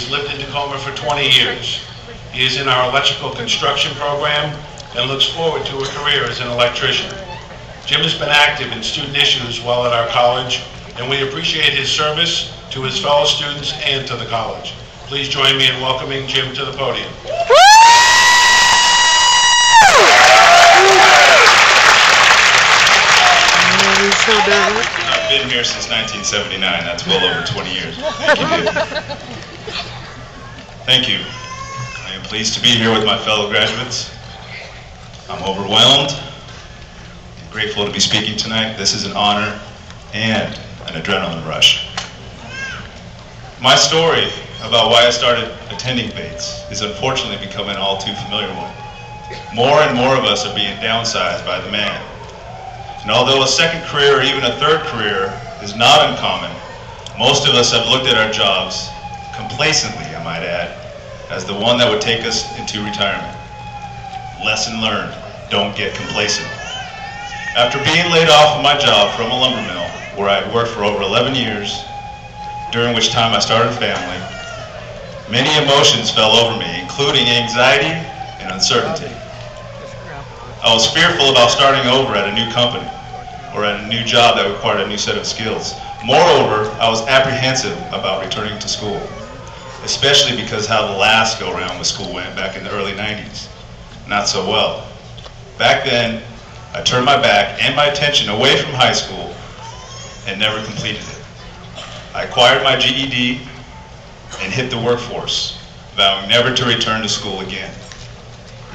He's lived in Tacoma for 20 years. He is in our electrical construction program and looks forward to a career as an electrician. Jim has been active in student issues while at our college, and we appreciate his service to his fellow students and to the college. Please join me in welcoming Jim to the podium. I've been here since 1979. That's well over 20 years. Thank you, Dave. Thank you. I am pleased to be here with my fellow graduates. I'm overwhelmed and grateful to be speaking tonight. This is an honor and an adrenaline rush. My story about why I started attending Bates is unfortunately becoming all too familiar one. More and more of us are being downsized by the man. And although a second career or even a third career is not uncommon, most of us have looked at our jobs, complacently I might add, as the one that would take us into retirement. Lesson learned, don't get complacent. After being laid off of my job from a lumber mill, where I had worked for over 11 years, during which time I started a family, many emotions fell over me, including anxiety and uncertainty. I was fearful about starting over at a new company or at a new job that required a new set of skills. Moreover, I was apprehensive about returning to school, especially because how the last go-around with school went back in the early 90s. Not so well. Back then, I turned my back and my attention away from high school and never completed it. I acquired my GED and hit the workforce, vowing never to return to school again.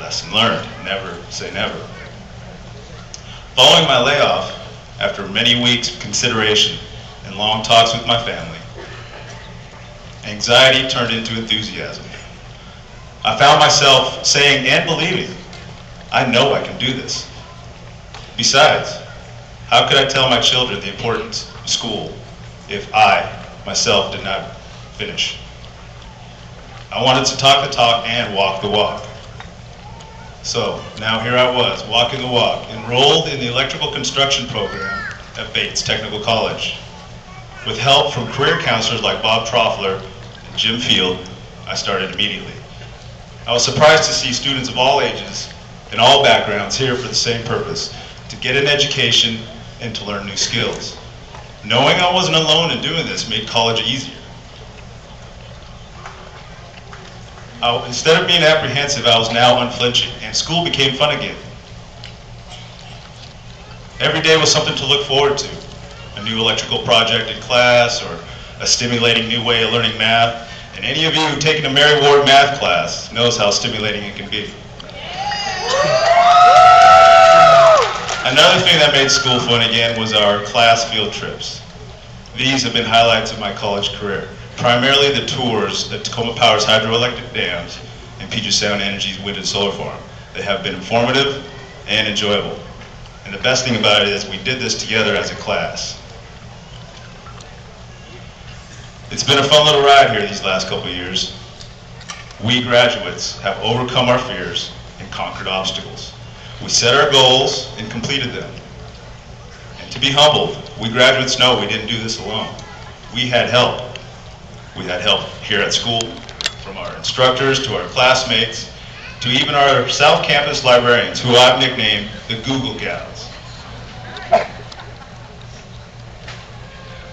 Lesson learned, never say never. Following my layoff, after many weeks of consideration and long talks with my family, anxiety turned into enthusiasm. I found myself saying and believing, I know I can do this. Besides, how could I tell my children the importance of school if I, myself, did not finish? I wanted to talk the talk and walk the walk. So, now here I was, walking the walk, enrolled in the electrical construction program at Bates Technical College. With help from career counselors like Bob Troffler and Jim Field, I started immediately. I was surprised to see students of all ages and all backgrounds here for the same purpose, to get an education and to learn new skills. Knowing I wasn't alone in doing this made college easier. Instead of being apprehensive, I was now unflinching, and school became fun again. Every day was something to look forward to. A new electrical project in class, or a stimulating new way of learning math. And any of you who've taken a Mary Ward math class knows how stimulating it can be. Another thing that made school fun again was our class field trips. These have been highlights of my college career. Primarily the tours at Tacoma Power's hydroelectric dams and Puget Sound Energy's wind and solar farm. They have been informative and enjoyable. And the best thing about it is we did this together as a class. It's been a fun little ride here these last couple of years. We graduates have overcome our fears and conquered obstacles. We set our goals and completed them. And to be humbled, we graduates know we didn't do this alone. We had help. We had help here at school, from our instructors to our classmates, to even our South Campus librarians, who I've nicknamed the Google Gals.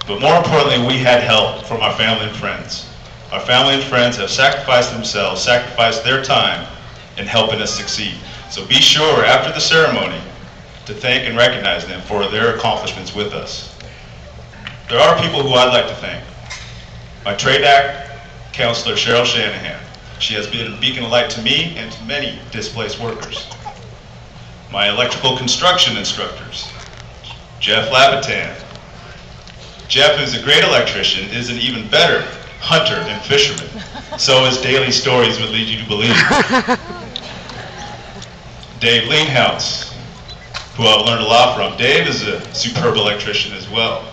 But more importantly, we had help from our family and friends. Our family and friends have sacrificed themselves, sacrificed their time in helping us succeed. So be sure, after the ceremony, to thank and recognize them for their accomplishments with us. There are people who I'd like to thank. My trade act counselor, Cheryl Shanahan. She has been a beacon of light to me and to many displaced workers. My electrical construction instructors, Jeff Lapitan. Jeff is a great electrician, is an even better hunter and fisherman. So his daily stories would lead you to believe. Dave Leanhouse, who I've learned a lot from. Dave is a superb electrician as well.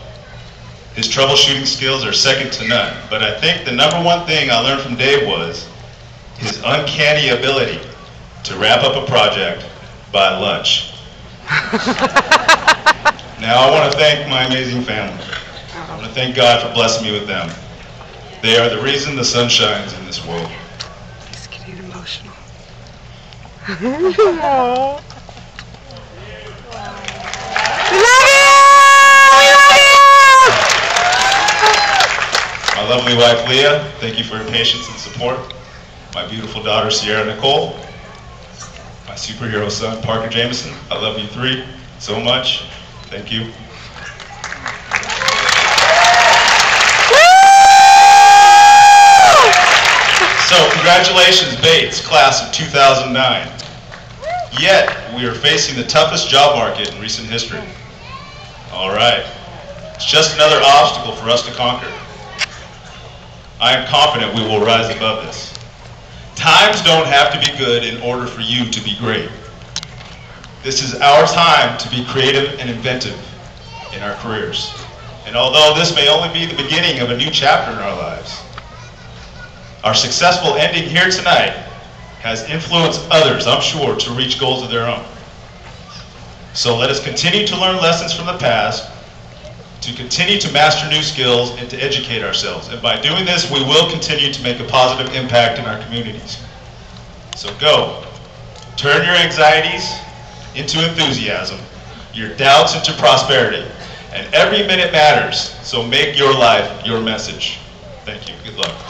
His troubleshooting skills are second to none, but I think the number one thing I learned from Dave was his uncanny ability to wrap up a project by lunch. Now I want to thank my amazing family. I want to thank God for blessing me with them. They are the reason the sun shines in this world. He's getting emotional. My lovely wife, Leah, thank you for your patience and support. My beautiful daughter, Sierra Nicole. My superhero son, Parker Jameson. I love you three so much. Thank you. So, congratulations, Bates, class of 2009. Yet, we are facing the toughest job market in recent history. All right. It's just another obstacle for us to conquer. I am confident we will rise above this. Times don't have to be good in order for you to be great. This is our time to be creative and inventive in our careers. And although this may only be the beginning of a new chapter in our lives, our successful ending here tonight has influenced others, I'm sure, to reach goals of their own. So let us continue to learn lessons from the past, to continue to master new skills, and to educate ourselves. And by doing this, we will continue to make a positive impact in our communities. So go. Turn your anxieties into enthusiasm, your doubts into prosperity, and every minute matters, so make your life your message. Thank you. Good luck.